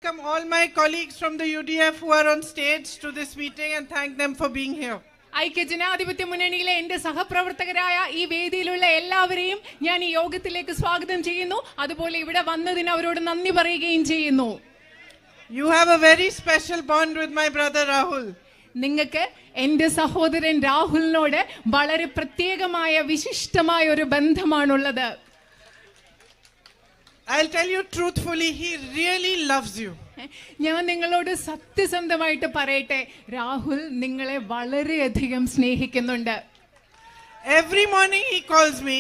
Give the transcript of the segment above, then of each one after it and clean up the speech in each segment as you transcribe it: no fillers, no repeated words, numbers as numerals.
Welcome all my colleagues from the UDF who are on stage to this meeting and thank them for being here. ഐക്യജനാധിപത്യ മുന്നണിയിലെ എന്റെ സഹപ്രവർത്തകരായ ഈ വേദിയിലുള്ള എല്ലാവരെയും ഞാൻ ഈ യോഗത്തിലേക്ക് സ്വാഗതം ചെയ്യുന്നു. അതുപോലെ ഇവിടെ വന്നതിന് അവരോട് നന്ദി പറയുകയും ചെയ്യുന്നു. You have a very special bond with my brother Rahul. നിങ്ങൾക്ക് എന്റെ സഹോദരൻ രാഹുലിനോട് വളരെ പ്രത്യേകമായ വിശിഷ്ടമായ ഒരു ബന്ധമാണുള്ളത്. I'll tell you truthfully, he really loves you. ഞാൻ നിങ്ങളോട് സത്യസന്ധമായിട്ട് പറയട്ടെ, രാഹുൽ നിങ്ങളെ വളരെയധികം സ്നേഹിക്കുന്നുണ്ട്. Every morning he calls me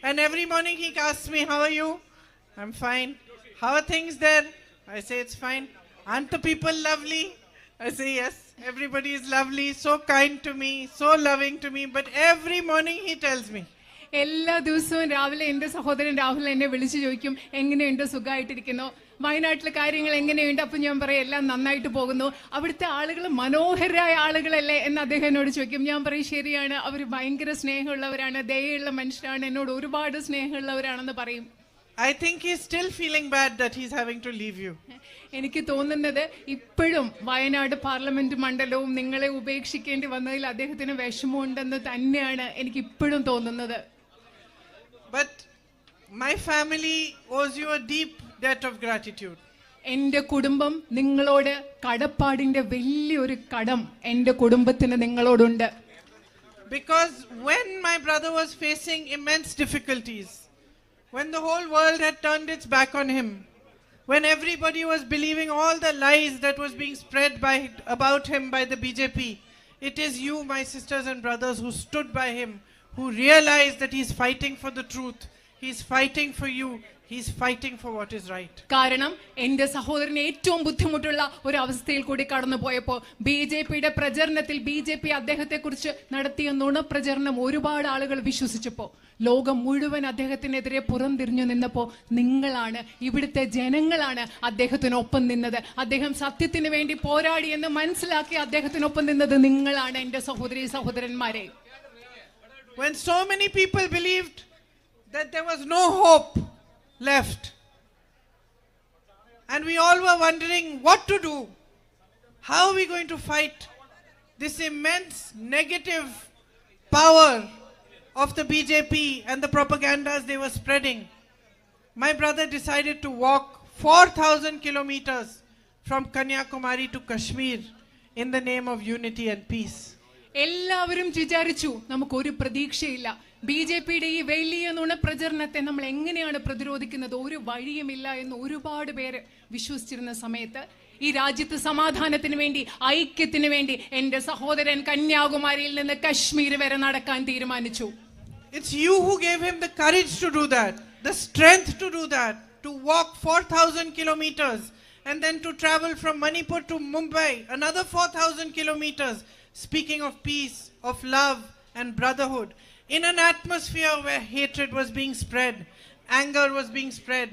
and every morning he asks me, how are you? I'm fine. How are things there? I say it's fine. Aren't the people lovely? I say yes, everybody is lovely, so kind to me, so loving to me, but every morning he tells me. എല്ലാ ദിവസവും രാവിലെ എൻ്റെ സഹോദരൻ രാഹുൽ എന്നെ വിളിച്ചു ചോദിക്കും, എങ്ങനെയുണ്ട്, സുഖമായിട്ടിരിക്കുന്നു, വയനാട്ടിലെ കാര്യങ്ങൾ എങ്ങനെയുണ്ട്? അപ്പം ഞാൻ പറയും എല്ലാം നന്നായിട്ട് പോകുന്നു. അവിടുത്തെ ആളുകൾ മനോഹരരായ ആളുകളല്ലേ എന്ന് അദ്ദേഹം എന്നോട് ചോദിക്കും. ഞാൻ പറയും ശരിയാണ്, അവർ ഭയങ്കര സ്നേഹമുള്ളവരാണ്, ദയയുള്ള മനുഷ്യരാണ്, എന്നോട് ഒരുപാട് സ്നേഹമുള്ളവരാണെന്ന് പറയും. I think he's still feeling bad that he's having to leave you. എനിക്ക് തോന്നുന്നത് ഇപ്പോഴും വയനാട് പാർലമെന്റ് മണ്ഡലവും നിങ്ങളെ ഉപേക്ഷിക്കേണ്ടി വന്നതിൽ അദ്ദേഹത്തിന് വിഷമമുണ്ടെന്ന് തന്നെയാണ് എനിക്ക് ഇപ്പോഴും തോന്നുന്നത്. But my family owes you a deep debt of gratitude. എൻ്റെ കുടുംബം നിങ്ങളോട് കടപ്പാടിന്റെ വലിയൊരു കടം എൻ്റെ കുടുംബത്തിന് നിങ്ങളോടുണ്ട്. Because when my brother was facing immense difficulties, when the whole world had turned its back on him, when everybody was believing all the lies that was being spread about him by the BJP, it is you, my sisters and brothers, who stood by him, who realized that he's fighting for the truth, he's fighting for you, he's fighting for what is right. കാരണം എൻ്റെ സഹോദരന് ഏറ്റവും ബുദ്ധിമുട്ടുള്ള ഒരു അവസ്ഥയിൽ കൂടി കടന്നു പോയപ്പോൾ ബിജെപിയുടെ പ്രചരണത്തിൽ ബിജെപി അദ്ദേഹത്തെ കുറിച്ച് നടത്തിയ നുണപ്രചരണം ഒരുപാട് ആളുകൾ വിശ്വസിച്ചപ്പോൾ ലോകം മുഴുവൻ അദ്ദേഹത്തിനെതിരെ പുറംതിരിഞ്ഞു നിന്നപ്പോൾ നിങ്ങളാണ്, ഇവിടുത്തെ ജനങ്ങളാണ് അദ്ദേഹത്തിനൊപ്പം നിന്നത്. അദ്ദേഹം സത്യത്തിന് വേണ്ടി പോരാടി എന്ന് മനസ്സിലാക്കി അദ്ദേഹത്തിനൊപ്പം നിന്നത് നിങ്ങളാണ് എൻ്റെ സഹോദരി സഹോദരന്മാരെ. When so many people believed that there was no hope left and we all were wondering what to do, how are we going to fight this immense negative power of the BJP and the propagandas they were spreading, my brother decided to walk 4,000 kilometers from Kanyakumari to Kashmir in the name of unity and peace. എല്ലാവരും വിചാരിച്ചു നമുക്കൊരു പ്രതീക്ഷയില്ല, ബിജെപിയുടെ ഈ വലിയ നുണപ്രചരണത്തെ നമ്മൾ എങ്ങനെയാണ് പ്രതിരോധിക്കുന്നത്, ഒരു വഴിയുമില്ല എന്ന് ഒരുപാട് പേര് വിശ്വസിച്ചിരുന്ന സമയത്ത് ഈ രാജ്യത്ത് സമാധാനത്തിന് വേണ്ടി, ഐക്യത്തിന് വേണ്ടി എൻ്റെ സഹോദരൻ കന്യാകുമാരിയിൽ നിന്ന് കശ്മീർ വരെ നടക്കാൻ തീരുമാനിച്ചു. It's you who gave him the courage to do that, the strength to do that, to walk 4,000 kilometers and then to travel from Manipur to Mumbai, another 4,000 kilometers, speaking of peace, of love and brotherhood, in an atmosphere where hatred was being spread, anger was being spread,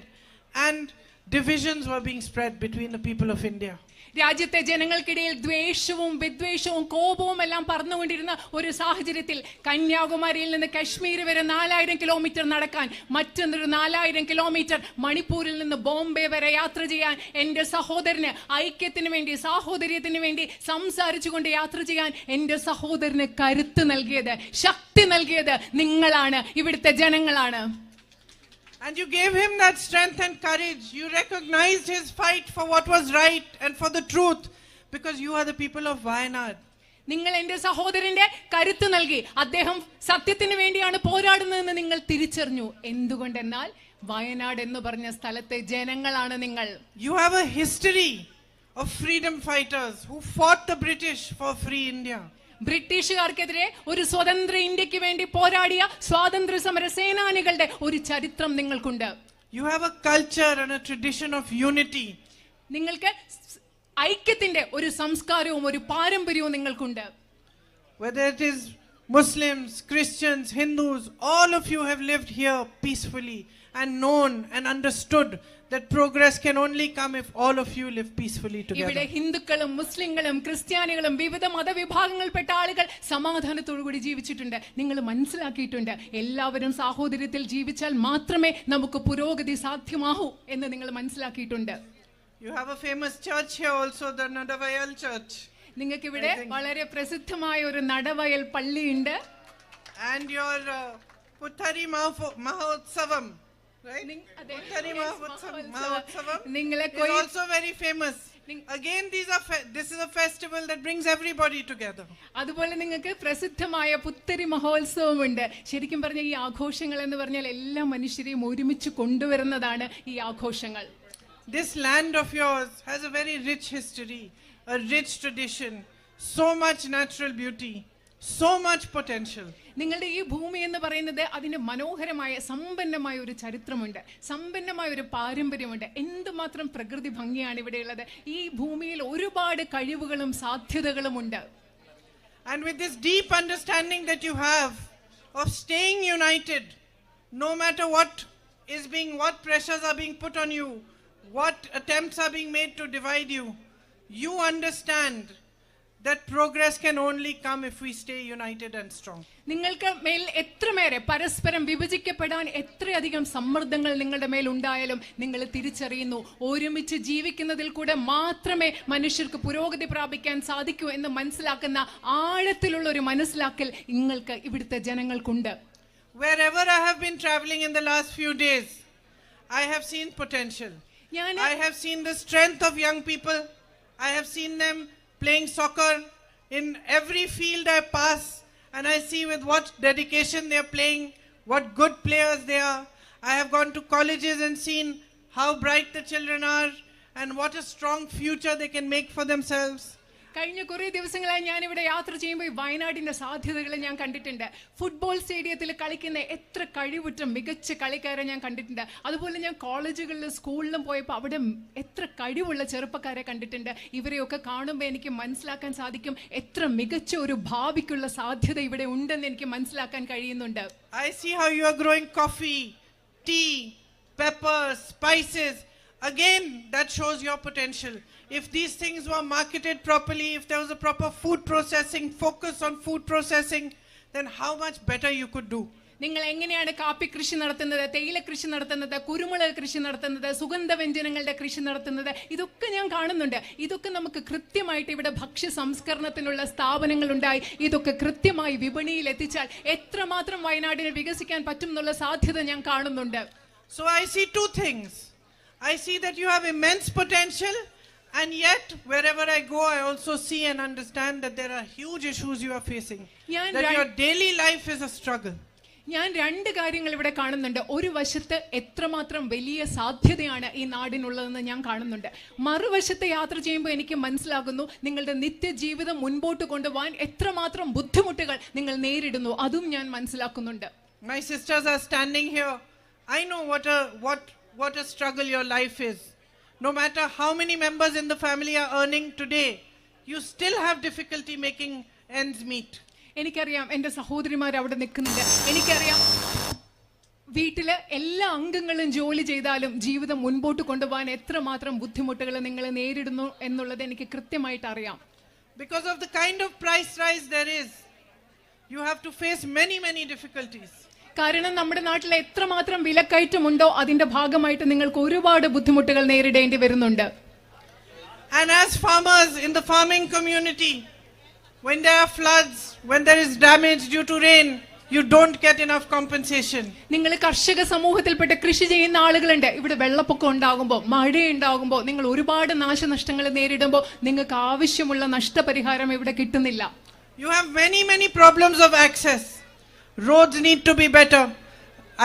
and divisions were being spread between the people of India. രാജ്യത്തെ ജനങ്ങൾക്കിടയിൽ ദ്വേഷവും വിദ്വേഷവും കോപവും എല്ലാം പറന്നുകൊണ്ടിരുന്ന ഒരു സാഹചര്യത്തിൽ കന്യാകുമാരിയിൽ നിന്ന് കശ്മീർ വരെ 4000 കിലോമീറ്റർ നടക്കാൻ, മറ്റൊരു 4000 കിലോമീറ്റർ മണിപ്പൂരിൽ നിന്ന് ബോംബെ വരെ യാത്ര ചെയ്യാൻ എൻ്റെ സഹോദരന് ഐക്യത്തിന് വേണ്ടി, സാഹോദര്യത്തിന് വേണ്ടി സംസാരിച്ചുകൊണ്ട് യാത്ര ചെയ്യാൻ എൻ്റെ സഹോദരന് കരുത്ത് നൽകിയത്, ശക്തി നൽകിയത് നിങ്ങളാണ്, ഇവിടുത്തെ ജനങ്ങളാണ്. And you gave him that strength and courage. You recognized his fight for what was right and for the truth, because you are the people of Wayanad. നിങ്ങൾ എൻ്റെ സഹോദരന്റെ കരുത്ത് നൽകി, അദ്ദേഹം സത്യത്തിന് വേണ്ടിയാണ് പോരാടുന്നതെന്ന് നിങ്ങൾ തിരിച്ചറിഞ്ഞു. എന്തുകൊണ്ടെന്നാൽ വയനാട് എന്ന് പറഞ്ഞ സ്ഥലത്തെ ജനങ്ങളാണ് നിങ്ങൾ. You have a history of freedom fighters who fought the British for free India. ബ്രിട്ടീഷുകാർക്കെതിരെ ഒരു സ്വതന്ത്ര ഇന്ത്യക്ക് വേണ്ടി പോരാടിയ സ്വാതന്ത്ര്യ സമര സേനാനികളുടെ ഒരു ചരിത്രം നിങ്ങൾക്കുണ്ട്. You have a culture and a tradition of unity. നിങ്ങൾക്ക് ഐക്യത്തിന്റെ ഒരു സംസ്കാരവും ഒരു പാരമ്പര്യവും നിങ്ങൾക്കുണ്ട്. Whether it is Muslims, Christians, Hindus, all of you have lived here peacefully and known and understood that progress can only come if all of you live peacefully together. ഇവിടെ ഹിന്ദുക്കളും മുസ്ലിങ്ങളും ക്രിസ്ത്യാനികളും വിവിധ മതവിഭാഗങ്ങളിൽപ്പെട്ട ആളുകൾ സമാധാനത്തോടു കൂടി ജീവിച്ചിട്ടുണ്ട്. നിങ്ങൾ മനസ്സിലാക്കിയിട്ടുണ്ട് എല്ലാവരും സാഹോദര്യത്തിൽ ജീവിച്ചാൽ മാത്രമേ നമുക്ക് പുരോഗതി സാധ്യമാകൂ എന്ന് നിങ്ങൾ മനസ്സിലാക്കിയിട്ടുണ്ട്. You have a famous church here also, the Nadavayal Church. നിങ്ങൾക്ക് ഇവിടെ വളരെ പ്രസിദ്ധമായ ഒരു നടവയൽ പള്ളിയുണ്ട്. And your Puthari Mahotsavam, right? Puthari Mahotsavam is also very famous. Again, this is a festival that brings everybody together. അതുപോലെ നിങ്ങൾക്ക് പ്രസിദ്ധമായ പുത്തരി മഹോത്സവമുണ്ട്. ശരിക്കും പറഞ്ഞാൽ ഈ ആഘോഷങ്ങൾ എന്ന് പറഞ്ഞാൽ എല്ലാ മനുഷ്യരെയും ഒരുമിച്ച് കൊണ്ടുവരുന്നതാണ് ഈ ആഘോഷങ്ങൾ. This land of yours has a very rich history, a rich tradition, so much natural beauty, so much potential. നിങ്ങളുടെ ഈ ഭൂമി എന്ന് പറയുന്നത് അതിന് മനോഹരമായ സമ്പന്നമായ ഒരു ചരിത്രമുണ്ട്, സമ്പന്നമായ ഒരു പാരമ്പര്യമുണ്ട്. എന്തുമാത്രം പ്രകൃതി ഭംഗിയാണ് ഇവിടെയുള്ളത്. ഈ ഭൂമിയിൽ ഒരുപാട് കഴിവുകളും സാധ്യതകളും ഉണ്ട്. And with this deep understanding that you have of staying united, no matter what pressures are being put on you, what attempts are being made to divide you, you understand that progress can only come if we stay united and strong. നിങ്ങൾക്ക് മേൽ എത്രമേറെ പരസ്പരം വിഭജിക്കപ്പെടാൻ എത്രയധികം സമ്മർദ്ദങ്ങൾ നിങ്ങളുടെ മേൽ ഉണ്ടായാലും നിങ്ങൾ തിരിച്ചറിയുന്നു, ഒരുമിച്ച് ജീവിക്കുന്നതിൽ കൂടെ മാത്രമേ മനുഷ്യർക്ക് പുരോഗതി പ്രാപിക്കാൻ സാധിക്കൂ എന്ന് മനസ്സിലാക്കുന്ന ആഴത്തിലുള്ള ഒരു മനസ്സിലാക്കൽ നിങ്ങൾക്ക് ഇവിടുത്തെ ജനങ്ങൾക്കുണ്ട്. Wherever I have been traveling in the last few days, I have seen potential. I have seen the strength of young people. I have seen them playing soccer in every field I pass, and I see with what dedication they are playing, what good players they are. I have gone to colleges and seen how bright the children are and what a strong future they can make for themselves. കഴിഞ്ഞ കുറേ ദിവസങ്ങളായി ഞാൻ ഇവിടെ യാത്ര ചെയ്യുമ്പോൾ ഈ വയനാടിന്റെ സാധ്യതകൾ ഞാൻ കണ്ടിട്ടുണ്ട്. ഫുട്ബോൾ സ്റ്റേഡിയത്തിൽ കളിക്കുന്ന എത്ര കഴിവുറ്റ മികച്ച കളിക്കാരെ ഞാൻ കണ്ടിട്ടുണ്ട്. അതുപോലെ ഞാൻ കോളേജുകളിലും സ്കൂളിലും പോയപ്പോൾ അവിടെ എത്ര കഴിവുള്ള ചെറുപ്പക്കാരെ കണ്ടിട്ടുണ്ട്. ഇവരെയൊക്കെ കാണുമ്പോൾ എനിക്ക് മനസ്സിലാക്കാൻ സാധിക്കും എത്ര മികച്ച ഒരു ഭാവിക്കുള്ള സാധ്യത ഇവിടെ ഉണ്ടെന്ന് എനിക്ക് മനസ്സിലാക്കാൻ കഴിയുന്നുണ്ട്. I see how you are growing coffee, tea, peppers, spices. Again, that shows your potential. If these things were marketed properly, if there was a proper food processing, focus on food processing, then how much better you could do. നിങ്ങൾ എങ്ങനെയാണ് കാപ്പി കൃഷി നടത്തുന്നത്, തേയില കൃഷി നടത്തുന്നത്, കുരുമുളക് കൃഷി നടത്തുന്നത്, സുഗന്ധവ്യഞ്ജനങ്ങളുടെ കൃഷി നടത്തുന്നത്, ഇതൊക്കെ ഞാൻ കാണുന്നുണ്ട്. ഇതൊക്കെ നമുക്ക് കൃത്യമായിട്ട് ഇവിടെ ഭക്ഷ്യ സംസ്കരണത്തിനുള്ള സ്ഥാപനങ്ങൾ ഉണ്ടായി ഇതൊക്കെ കൃത്യമായി വിപണിയിൽ എത്തിച്ചാൽ എത്രമാത്രം വയനാടിനെ വികസിക്കാൻ പറ്റും എന്നുള്ള സാധ്യത ഞാൻ കാണുന്നുണ്ട്. So I see two things. I see that you have immense potential, and yet wherever I go I also see and understand that there are huge issues you are facing, that your daily life is a struggle. ഞാൻ രണ്ട് കാര്യങ്ങൾ ഇവിടെ കാണുന്നുണ്ട്. ഒരു വശത്ത് എത്രമാത്രം വലിയ സാധ്യതയാണ് ഈ നാടിനുള്ളതെന്ന് ഞാൻ കാണുന്നുണ്ട്. മറുവശത്ത് യാത്ര ചെയ്യുമ്പോൾ എനിക്ക് മനസ്സിലാകുന്നു നിങ്ങളുടെ നിത്യജീവിതം മുൻപോട്ട് കൊണ്ടുപോകാൻ എത്രമാത്രം ബുദ്ധിമുട്ടുകൾ നിങ്ങൾ നേരിടുന്നു, അതും ഞാൻ മനസ്സിലാക്കുന്നുണ്ട്. My sisters are standing here. I know what a struggle your life is. No matter how many members in the family are earning today, you still have difficulty making ends meet. എനിക്കറിയാം എൻ്റെ സഹോദരിമാർ അവിടെ നിൽക്കുന്നുണ്ട്. എനിക്കറിയാം വീട്ടിലെ എല്ലാ അംഗങ്ങളും ജോലി ചെയ്താലും ജീവിതം മുൻപോട്ട് കൊണ്ടുപോകാൻ എത്രമാത്രം ബുദ്ധിമുട്ടുകൾ നിങ്ങൾ നേരിടുന്നു എന്നുള്ളത് എനിക്ക് കൃത്യമായിട്ട് അറിയാം. Because of the kind of price rise there is, you have to face many difficulties. കാരണം നമ്മുടെ നാട്ടിൽ എത്രമാത്രം വിലക്കയറ്റമുണ്ടോ അതിന്റെ ഭാഗമായിട്ട് നിങ്ങൾക്ക് ഒരുപാട് ബുദ്ധിമുട്ടുകൾ നേരിടേണ്ടി വരുന്നുണ്ട്. And as farmers in the farming community, when there are floods, when there is damage due to rain, you don't get enough compensation. നിങ്ങൾ കർഷക സമൂഹത്തിൽപ്പെട്ട കൃഷി ചെയ്യുന്ന ആളുകളുണ്ട്. ഇവിടെ വെള്ളപ്പൊക്കം ഉണ്ടാകുമ്പോൾ, മഴയുണ്ടാകുമ്പോൾ, നിങ്ങൾ ഒരുപാട് നാശനഷ്ടങ്ങൾ നേരിടുമ്പോൾ നിങ്ങൾക്ക് ആവശ്യമുള്ള നഷ്ടപരിഹാരം ഇവിടെ കിട്ടുന്നില്ല. You have many problems of access. Roads need to be better.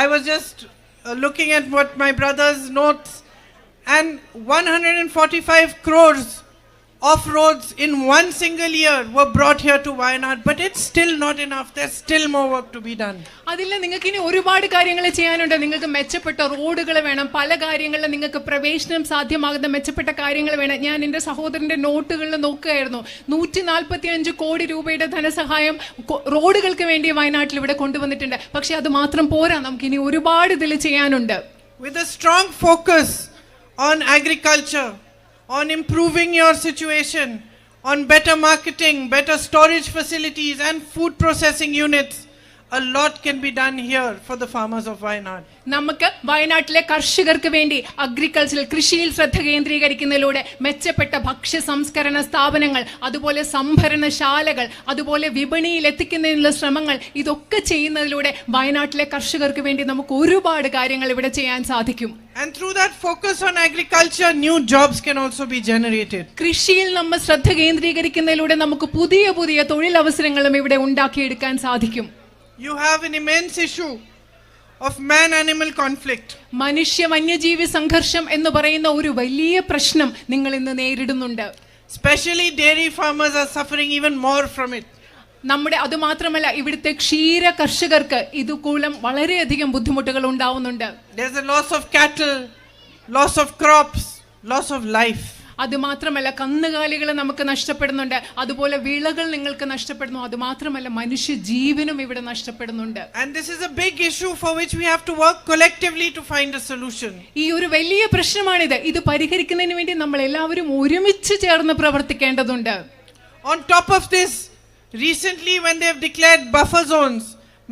I was just looking at what my brother's notes, and 145 crores of roads in one single year were brought here to Wayanad, but it's still not enough. There's still more work to be done. അതില്ല, നിങ്ങൾക്ക് ഇനി ഒരുപാട് കാര്യങ്ങൾ ചെയ്യാനുണ്ട്. നിങ്ങൾക്ക് മെച്ചപ്പെട്ട റോഡുകൾ വേണം, പല കാര്യങ്ങളിലും നിങ്ങൾക്ക് പ്രവേശനം സാധ്യമാകുന്ന മെച്ചപ്പെട്ട കാര്യങ്ങൾ വേണം. ഞാൻ എൻ്റെ സഹോദരന്റെ നോട്ടുകളിൽ നോക്കുകയായിരുന്നു. 145 കോടി രൂപയുടെ ധനസഹായം റോഡുകൾക്ക് വേണ്ടി വയനാട്ടിൽ ഇവിടെ കൊണ്ടുവന്നിട്ടുണ്ട്. പക്ഷെ അത് മാത്രം പോരാ, നമുക്ക് ഇനി ഒരുപാട് ഇതിൽ ചെയ്യാനുണ്ട്. With a strong focus on agriculture, on improving your situation, on better marketing, better storage facilities and food processing units, a lot can be done here for the farmers of Wayanad. നമുക്ക് വയനാട്ടിലെ കർഷകർക്ക് വേണ്ടി agricultural കൃഷിയിൽ ശ്രദ്ധ കേന്ദ്രീകരിക്കുന്നതിലൂടെ മെച്ചപ്പെട്ട ഭക്ഷ്യ സംസ്കരണ സ്ഥാപനങ്ങൾ, അതുപോലെ സംഭരണശാലകൾ, അതുപോലെ വിപണിയിൽ എത്തിക്കുന്നതിനുള്ള ശ്രമങ്ങൾ, ഇതൊക്കെ ചെയ്യുന്നതിലൂടെ വയനാട്ടിലെ കർഷകർക്ക് വേണ്ടി നമുക്ക് ഒരുപാട് കാര്യങ്ങൾ ഇവിടെ ചെയ്യാൻ സാധിക്കും. And through that focus on agriculture, new jobs can also be generated. കൃഷിയിൽ നമ്മൾ ശ്രദ്ധ കേന്ദ്രീകരിക്കുന്നതിലൂടെ നമുക്ക് പുതിയ പുതിയ തൊഴിലവസരങ്ങളും ഇവിടെ ഉണ്ടാക്കിയെടുക്കാൻ സാധിക്കും. You have an immense issue of man-animal conflict. മനുഷ്യ വന്യജീവി സംഘർഷം എന്ന് പറയുന്ന ഒരു വലിയ പ്രശ്നം നിങ്ങൾ ഇന്ന് നേരിടുന്നുണ്ട്. Especially dairy farmers are suffering even more from it. നമ്മുടെ അത് മാത്രമല്ല, ഇവിടുത്തെ ക്ഷീര കർഷകർക്ക് ഇതുമൂലം വളരെയധികം ബുദ്ധിമുട്ടുകൾ ഉണ്ടാവുന്നുണ്ട്. There's a loss of cattle, loss of crops, loss of life. അത് മാത്രമല്ല, കന്നുകാലികൾ നമുക്ക് നഷ്ടപ്പെടുന്നുണ്ട്, അതുപോലെ വിളകൾ നിങ്ങൾക്ക് നഷ്ടപ്പെടുന്നു, അത് മാത്രമല്ല മനുഷ്യ ജീവനും ഇവിടെ നഷ്ടപ്പെടുന്നുണ്ട്. And this is a big issue for which we have to work collectively to find a solution. ഈ ഒരു വലിയ പ്രശ്നമാണിത്. ഇത് പരിഹരിക്കുന്നതിന് വേണ്ടി നമ്മൾ എല്ലാവരും ഒരുമിച്ച് ചേർന്ന് പ്രവർത്തിക്കേണ്ടതുണ്ട്. On top of this, recently when they have declared buffer zones,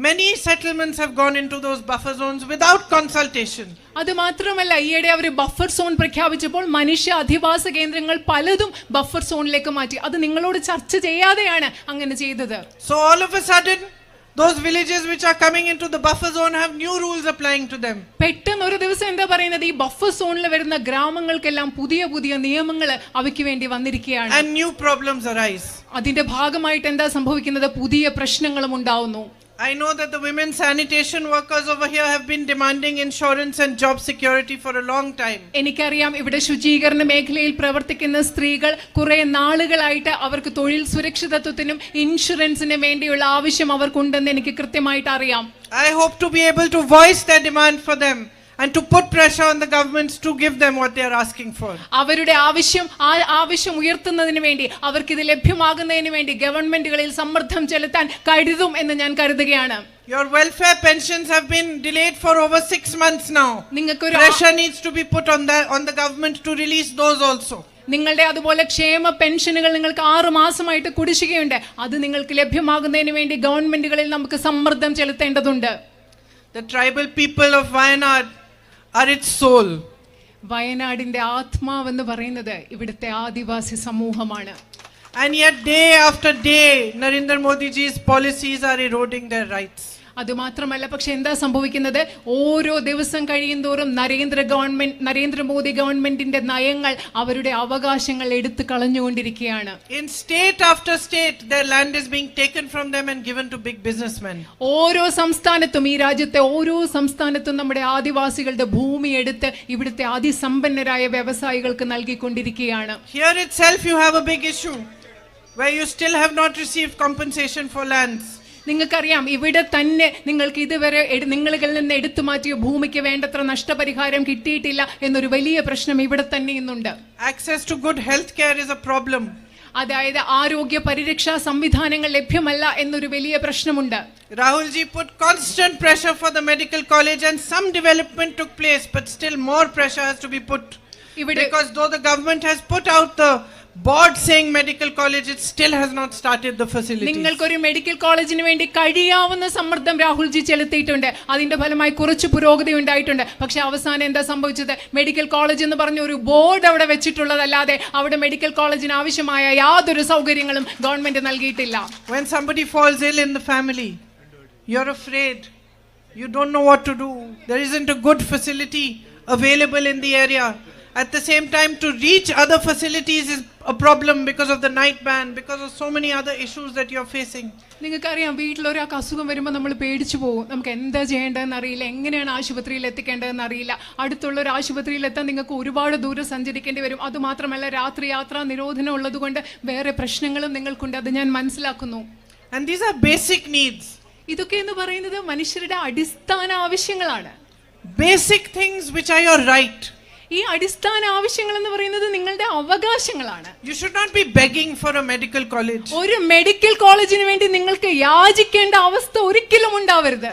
many settlements have gone into those buffer zones without consultation. അത് മാത്രമല്ല, ഈയിടെ അവർ ബഫർ സോൺ പ്രഖ്യാപിച്ചപ്പോൾ മനുഷ്യ അധിവാസ കേന്ദ്രങ്ങൾ പലതും ബഫർ സോണിലേക്ക് മാറ്റി. അത് നിങ്ങളോട് ചർച്ച ചെയ്യാതെയാണ് അങ്ങനെ ചെയ്തത്. So all of a sudden those villages which are coming into the buffer zone have new rules applying to them. പെട്ടെന്ന് ഒരു ദിവസം എന്താ പറയുന്നത്, ഈ ബഫർ സോണിൽ വരുന്ന ഗ്രാമങ്ങൾക്കെല്ലാം പുതിയ പുതിയ നിയമങ്ങൾ അവയ്ക്ക് വേണ്ടി വന്നിരിക്കുകയാണ്. And new problems arise. അതിന്റെ ഭാഗമായിട്ട് എന്താ സംഭവിക്കുന്നത്, പുതിയ പ്രശ്നങ്ങളും ഉണ്ടാവുന്നു. I know that the women sanitation workers over here have been demanding insurance and job security for a long time. എനിക്കറിയാം, ഇവിടെ ശുചീകരണ മേഖലയിൽ പ്രവർത്തിക്കുന്ന സ്ത്രീകൾ കുറെ നാളുകളായിട്ട് അവർക്ക് തൊഴിൽ സുരക്ഷിതത്വത്തിനും ഇൻഷുറൻസിനും വേണ്ടിയുള്ള ആവശ്യം അവർക്കുണ്ടെന്ന് എനിക്ക് കൃത്യമായിട്ട് അറിയാം. I hope to be able to voice their demand for them and to put pressure on the governments to give them what they are asking for. അവരുടെ ആവശ്യം ഉയർത്തുന്നതിന് വേണ്ടി, അവർക്ക് ഇത് ലഭ്യമാകുന്നതിന് വേണ്ടി ഗവൺമെന്റുകളിൽ സമ്മർദ്ദം ചെലുത്താൻ കരുതും എന്ന് ഞാൻ കരുതുകയാണ്. Your welfare pensions have been delayed for over 6 months now. Pressure needs to be put on the government to release those also. നിങ്ങളുടെ അതുപോലെ ക്ഷേമ പെൻഷനുകൾ നിങ്ങൾക്ക് 6 മാസമായിട്ട് കുടിശ്ശികയുണ്ട്. അത് നിങ്ങൾക്ക് ലഭ്യമാകുന്നതിന് വേണ്ടി ഗവൺമെന്റുകളിൽ നമുക്ക് സമ്മർദ്ദം ചെലുത്തേണ്ടതുണ്ട്. The tribal people of Wayanad are its soul. വയനാടിന്റെ ആത്മാവെന്ന് പറയുന്നത് ഇവിടുത്തെ ആദിവാസി സമൂഹമാണ്. And yet day after day Narendra Modi ji's policies are eroding their rights. അത് മാത്രമല്ല, പക്ഷെ എന്താ സംഭവിക്കുന്നത്, ഓരോ ദിവസം കഴിയുന്തോറും നരേന്ദ്രമോദി ഗവൺമെന്റിന്റെ നയങ്ങൾ അവരുടെ അവകാശങ്ങൾ എടുത്തു കളഞ്ഞുകൊണ്ടിരിക്കുകയാണ്. In state after state their land is being taken from them and given to big businessmen. ഓരോ സംസ്ഥാനത്തും, ഈ രാജ്യത്തെ ഓരോ സംസ്ഥാനത്തും നമ്മുടെ ആദിവാസികളുടെ ഭൂമി എടുത്ത് ഇവിടുത്തെ അതിസമ്പന്നരായ വ്യവസായികൾക്ക് നൽകിക്കൊണ്ടിരിക്കുകയാണ്. Here itself you have a big issue where you still have not received compensation for lands. നിങ്ങൾക്കറിയാം, ഇവിടെ തന്നെ നിങ്ങൾക്ക് ഇതുവരെ നിങ്ങളിൽ നിന്ന് എടുത്തു മാറ്റിയ ഭൂമിക്ക് വേണ്ടത്ര നഷ്ടപരിഹാരം കിട്ടിയിട്ടില്ല എന്നൊരു വലിയ പ്രശ്നം ഇവിടെ തന്നെ ഇന്നുണ്ട്. Access to good health care is a problem. അതായത് ആരോഗ്യ പരിരക്ഷാ സംവിധാനങ്ങൾ ലഭ്യമല്ല എന്നൊരു വലിയ പ്രശ്നമുണ്ട്. Rahul ji put constant pressure for the medical college and some development took place, but still more pressure has to be put. Because though the government has put out the board saying medical college, it still has not started the facilities. നിങ്ങൾക്കൊരു medical കോളേജിന് വേണ്ടി കഴിയാവുന്ന സമ്മർദ്ദം രാഹുൽജി ചെലുത്തിയിട്ടുണ്ട്. അതിന്റെ ഫലമായി കുറച്ച് പുരോഗതി ഉണ്ടായിട്ടുണ്ട്. പക്ഷെ അവസാനം എന്താ സംഭവിച്ചത്, മെഡിക്കൽ കോളേജ് എന്ന് പറഞ്ഞ ഒരു ബോർഡ് അവിടെ വെച്ചിട്ടുള്ളതല്ലാതെ അവിടെ മെഡിക്കൽ കോളേജിന് ആവശ്യമായ യാതൊരു സൗകര്യങ്ങളും ഗവൺമെന്റ് നൽകിയിട്ടില്ല. When somebody falls ill in the family, you're afraid, you don't know what to do, there isn't a good facility available in the area. At the same time, to reach other facilities is a problem because of the night ban, because of so many other issues that you're facing. നിങ്ങൾക്കറിയാം, വീട്ടിലൊരാൾക്ക് അസുഖം വരുമ്പോൾ നമ്മൾ പേടിച്ചു പോകും. നമുക്ക് എന്താ ചെയ്യേണ്ടതെന്ന് അറിയില്ല, എങ്ങനെയാണ് ആശുപത്രിയിൽ എത്തിക്കേണ്ടതെന്ന് അറിയില്ല. അടുത്തുള്ള ഒരു ആശുപത്രിയിൽ എത്താൻ നിങ്ങൾക്ക് ഒരുപാട് ദൂരം സഞ്ചരിക്കേണ്ടി വരും. അതുമാത്രമല്ല, രാത്രി യാത്രാ നിരോധനം ഉള്ളതുകൊണ്ട് വേറെ പ്രശ്നങ്ങളും നിങ്ങൾക്കുണ്ട്. അത് ഞാൻ മനസ്സിലാക്കുന്നു. And these are basic needs. ഇതൊക്കെ എന്ന് പറയുന്നത് മനുഷ്യരുടെ അടിസ്ഥാന ആവശ്യങ്ങളാണ്. Basic things which are your right. ഈ അടിസ്ഥാന ആവശ്യങ്ങൾ എന്ന് പറയുന്നത് നിങ്ങളുടെ അവകാശങ്ങളാണ്. You should not be begging for a medical college. ഒരു മെഡിക്കൽ കോളേജിന് വേണ്ടി നിങ്ങൾക്ക് യാചിക്കേണ്ട അവസ്ഥ ഒരിക്കലും ഉണ്ടാവരുത്.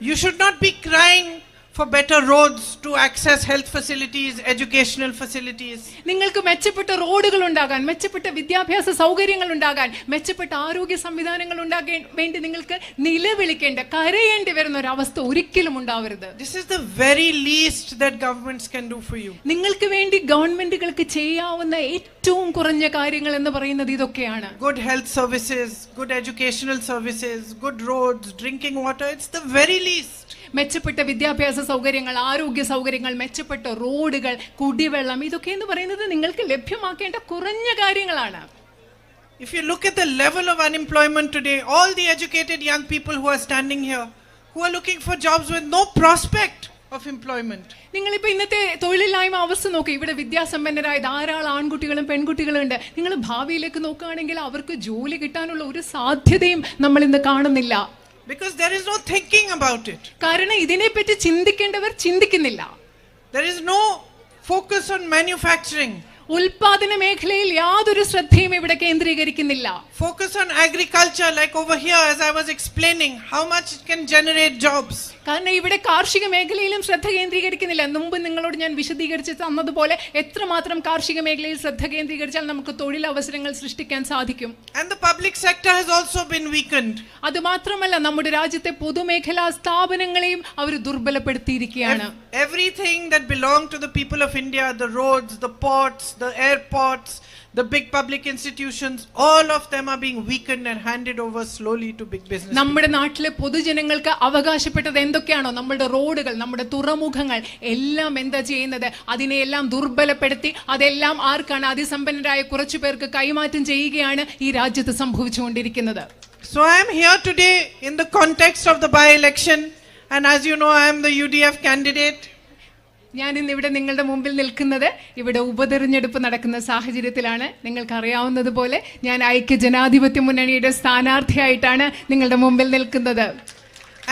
You should not be crying for better roads to access health facilities, educational facilities. നിങ്ങൾക്ക് മെച്ചപ്പെട്ട റോഡുകൾ ഉണ്ടാകാൻ, മെച്ചപ്പെട്ട വിദ്യാഭ്യാസ സൗകര്യങ്ങൾ ഉണ്ടാകാൻ, മെച്ചപ്പെട്ട ആരോഗ്യ സംവിധാനങ്ങൾ ഉണ്ടാകാൻ വേണ്ടി നിങ്ങൾക്ക് നിലവിളിക്കേണ്ട, കരയേണ്ടി വരുന്ന ഒരു അവസ്ഥ ഒരിക്കലും ഉണ്ടാവരുത്. This is the very least that governments can do for you. നിങ്ങൾക്ക് വേണ്ടി ഗവൺമെന്റുകൾക്ക് ചെയ്യാവുന്ന ഏറ്റവും കുറഞ്ഞ കാര്യങ്ങൾ എന്ന് പറയുന്നത് ഇതൊക്കെയാണ്. Good health services, good educational services, good roads, drinking water, it's the very least. മെച്ചപ്പെട്ട വിദ്യാഭ്യാസ സൗകര്യങ്ങൾ, ആരോഗ്യ സൗകര്യങ്ങൾ, മെച്ചപ്പെട്ട റോഡുകൾ, കുടിവെള്ളം, ഇതൊക്കെ എന്ന് പറയുന്നത് നിങ്ങൾക്ക് ലഭ്യമാക്കേണ്ട കുറഞ്ഞ കാര്യങ്ങളാണ്. If you look at the level of unemployment today, all the educated young people who are standing here, who are looking for jobs with no prospect of employment. നിങ്ങളിപ്പോൾ ഇന്നത്തെ തൊഴിലില്ലായ്മ അവസ്ഥ നോക്കി. ഇവിടെ വിദ്യാസമ്പന്നരായ ധാരാളം ആൺകുട്ടികളും പെൺകുട്ടികളും ഉണ്ട്. നിങ്ങൾ ഭാവിയിലേക്ക് നോക്കുകയാണെങ്കിൽ അവർക്ക് ജോലി കിട്ടാനുള്ള ഒരു സാധ്യതയും നമ്മൾ ഇന്ന് കാണുന്നില്ല. Because there is no thinking about it. കാരണം ഇതിനെപ്പറ്റി ചിന്തിക്കേണ്ടവർ ചിന്തിക്കുന്നില്ല. There is no focus on manufacturing. ഉൽപാദന മേഖലയിൽ യാതൊരു ശ്രദ്ധയും ഇവിടെ കേന്ദ്രീകരിക്കുന്നില്ല. Focus on agriculture, like over here as I was explaining, how much it can generate jobs. കാരണം ഇവിടെ കാർഷിക മേഖലയിലും ശ്രദ്ധ കേന്ദ്രീകരിക്കുന്നില്ല. മുമ്പ് നിങ്ങളോട് ഞാൻ വിശദീകരിച്ച് തന്നതുപോലെ എത്രമാത്രം കാർഷിക മേഖലയിൽ ശ്രദ്ധ കേന്ദ്രീകരിച്ചാൽ നമുക്ക് തൊഴിലവസരങ്ങൾ സൃഷ്ടിക്കാൻ സാധിക്കും. And the public sector has also been weakened. അത് മാത്രമല്ല നമ്മുടെ രാജ്യത്തെ പൊതുമേഖലാ സ്ഥാപനങ്ങളെയും അവർ ദുർബലപ്പെടുത്തിയിരിക്കുകയാണ്. Everything that belonged to the people of India, the roads, the ports, the airports, the big public institutions, all of them are being weakened and handed over slowly to big business. നമ്മുടെ നാട്ടിലെ പൊതുജനങ്ങൾക്ക് അവകാശപ്പെട്ടത് എന്തൊക്കെയാണോ, നമ്മുടെ റോഡുകൾ, നമ്മുടെ തുറമുഖങ്ങൾ എല്ലാം എന്താ ചെയ്യുന്നത്, അതിനെയെല്ലാം ദുർബലപ്പെടുത്തി അതെല്ലാം ആർക്കാണ്, അതിസമ്പന്നരായ കുറച്ചു പേർക്ക് കൈമാറ്റം ചെയ്യുകയാണ് ഈ രാജ്യത്ത് സംഭവിച്ചുകൊണ്ടിരിക്കുന്നത്. So I am here today in the context of the by-election, and as you know I am the UDF candidate. ഞാൻ ഇന്ന് ഇവിടെ നിങ്ങളുടെ മുമ്പിൽ നിൽക്കുന്നത് ഇവിടെ ഉപതെരഞ്ഞെടുപ്പ് നടക്കുന്ന സാഹചര്യത്തിലാണ്. നിങ്ങൾക്ക് അറിയാവുന്നതുപോലെ ഞാൻ ഐക്യ ജനാധിപത്യ മുന്നണിയുടെ സ്ഥാനാർത്ഥിയായിട്ടാണ് നിങ്ങളുടെ മുമ്പിൽ നിൽക്കുന്നത്.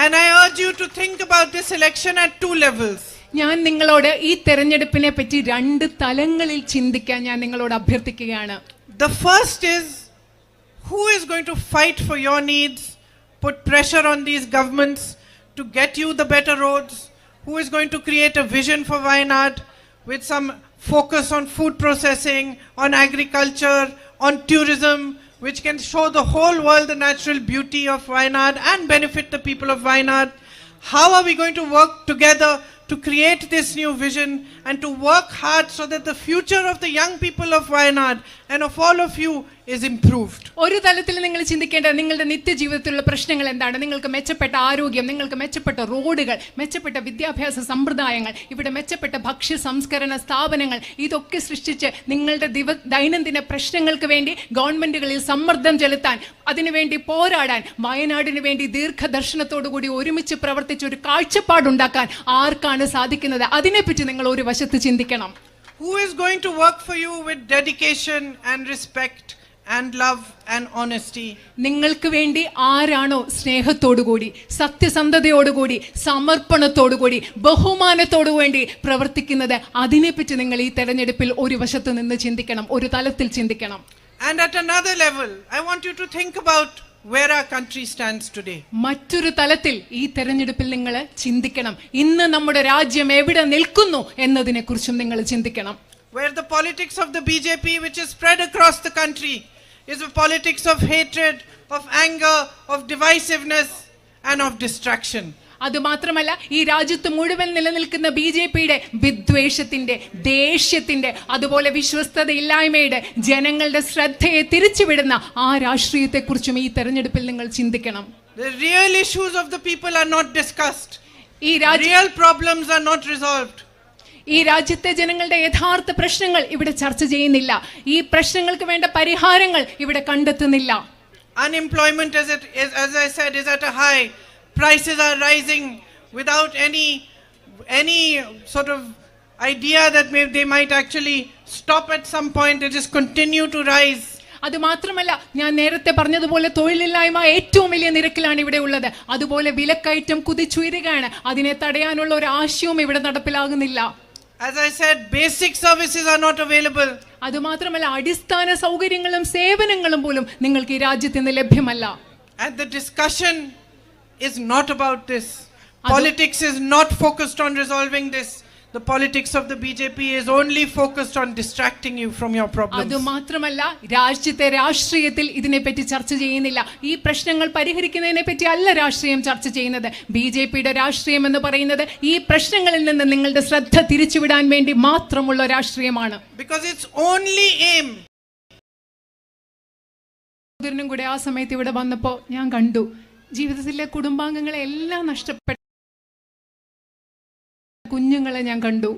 And I urge you to think about this election at two levels. ഞാൻ നിങ്ങളോട് ഈ തെരഞ്ഞെടുപ്പിനെ പറ്റി രണ്ട് തലങ്ങളിൽ ചിന്തിക്കാൻ ഞാൻ നിങ്ങളോട് അഭ്യർത്ഥിക്കുകയാണ്. The first is, who is going to fight for your needs, put pressure on these governments to get you the better roads? Who is going to create a vision for Wayanad with some focus on food processing, on agriculture, on tourism, which can show the whole world the natural beauty of Wayanad and benefit the people of Wayanad? How are we going to work together to create this new vision and to work hard so that the future of the young people of Wayanad and of all of you is improved? ഒരു തലത്തിൽ നിങ്ങൾ ചിന്തിക്കേണ്ട നിങ്ങളുടെ നിത്യജീവിതത്തിലുള്ള പ്രശ്നങ്ങൾ എന്താണ്? നിങ്ങൾക്ക് മെച്ചപ്പെട്ട ആരോഗ്യം, നിങ്ങൾക്ക് മെച്ചപ്പെട്ട റോഡുകൾ, മെച്ചപ്പെട്ട വിദ്യാഭ്യാസ സമ്പ്രദായങ്ങൾ, ഇവിടെ മെച്ചപ്പെട്ട ഭക്ഷ്യ സംസ്കരണ സ്ഥാപനങ്ങൾ, ഇതൊക്കെ സൃഷ്ടിച്ച് നിങ്ങളുടെ ദൈനംദിന പ്രശ്നങ്ങൾക്ക് വേണ്ടി ഗവൺമെന്റുകളിൽ സമ്മർദ്ദം ചെലുത്താൻ, അതിനുവേണ്ടി പോരാടാൻ, വയനാടിന് വേണ്ടി ദീർഘദർശനത്തോടുകൂടി ഒരുമിച്ച് പ്രവർത്തിച്ച് ഒരു കാഴ്ചപ്പാടുണ്ടാക്കാൻ ആർക്കാണ് സാധിക്കുന്നത്? അതിനെപ്പറ്റി നിങ്ങൾ ഒരു വശത്ത് ചിന്തിക്കണം. Who is going to work for you with dedication and respect and love and honesty? നിങ്ങൾക്ക് വേണ്ടി ആരാണോ സ്നേഹത്തോടുകൂടി, സത്യസന്ധതയോടുകൂടി, സമർപ്പണത്തോടുകൂടി, ബഹുമാനത്തോടു വേണ്ടി പ്രവർത്തിക്കുന്നത്, അതിനെപ്പറ്റി നിങ്ങൾ ഈ തെരഞ്ഞെടുപ്പിൽ ഒരു വശത്ത് നിന്ന് ചിന്തിക്കണം, ഒരു തലത്തിൽ ചിന്തിക്കണം. And at another level, I want you to think about where our country stands today. മറ്റൊരു തലത്തിൽ ഈ തെരഞ്ഞെടുപ്പിൽ നിങ്ങൾ ചിന്തിക്കണം, ഇന്ന് നമ്മുടെ രാജ്യം എവിടെ നിൽക്കുന്നു എന്നതിനെ കുറിച്ചും നിങ്ങൾ ചിന്തിക്കണം. Where the politics of the BJP, which is spread across the country, is a politics of hatred, of anger, of divisiveness and of distraction. അത് മാത്രമല്ല ഈ രാജ്യത്ത് മുഴുവൻ നിലനിൽക്കുന്ന BJPയുടെ വിദ്വേഷത്തിന്റെ, ദേഷ്യത്തിന്റെ, അതുപോലെ വിശ്വസ്തതയില്ലായ്മയുടെ, ജനങ്ങളുടെ ശ്രദ്ധയെ തിരിച്ചുവിടുന്ന ആ രാഷ്ട്രീയത്തെക്കുറിച്ചും ഈ തെരഞ്ഞെടുപ്പിൽ നിങ്ങൾ ചിന്തിക്കണം. The real issues of the people are not discussed. ഈ real problems are not resolved. ഈ രാജ്യത്തെ ജനങ്ങളുടെ യഥാർത്ഥ പ്രശ്നങ്ങൾ ഇവിടെ ചർച്ച ചെയ്യുന്നില്ല. ഈ പ്രശ്നങ്ങൾക്ക് വേണ്ട പരിഹാരങ്ങൾ ഇവിടെ കണ്ടെത്തുന്നില്ല. Unemployment, as I said, is at a high. Prices are rising without any sort of idea that they might actually stop at some point. They just continue to rise. അത് മാത്രമല്ല ഞാൻ നേരത്തെ പറഞ്ഞതുപോലെ തൊഴിലില്ലായ്മ ഏറ്റവും വലിയ നിരക്കിലാണ് ഇവിടെ ഉള്ളത്. അതുപോലെ വിലക്കയറ്റം കുതിച്ചുയരുകയാണ്. അതിനെ തടയാനുള്ള ഒരു ആശയവും ഇവിടെ നടപ്പിലാകുന്നില്ല. As I said, basic services are not available. അത് മാത്രമല്ല അടിസ്ഥാന സൗകര്യങ്ങളും സേവനങ്ങളും പോലും നിങ്ങൾക്ക് ഈ രാജ്യത്ത് നിന്ന് ലഭ്യമല്ല. And the discussion is not about this. Politics is not focused on resolving this. The politics of the BJP is only focused on distracting you from your problems. അത് മാത്രമല്ല, രാഷ്ട്രീയത്തിൽ ഇതിനെപ്പറ്റി ചർച്ച ചെയ്യുന്നില്ല. ഈ പ്രശ്നങ്ങൾ പരിഹരിക്കുന്നതിനെ പറ്റി അല്ല രാഷ്ട്രീയം ചർച്ച ചെയ്യുന്നത്. ബിജെപിയുടെ രാഷ്ട്രീയം എന്ന് പറയുന്നത് ഈ പ്രശ്നങ്ങളിൽ നിന്ന് നിങ്ങളുടെ ശ്രദ്ധ തിരിച്ചുവിടാൻ വേണ്ടി മാത്രമുള്ള രാഷ്ട്രീയമാണ്. Because its only aim. ഇതിനും കൂടെ ആ സമയത്ത് ഇവിടെ വന്നപ്പോൾ ഞാൻ കണ്ടു, ജീവിതത്തിലെ കുടുംബാംഗങ്ങളെ എല്ലാം നഷ്ടപ്പെട്ട കുഞ്ഞുങ്ങളെ ഞാൻ കണ്ടു.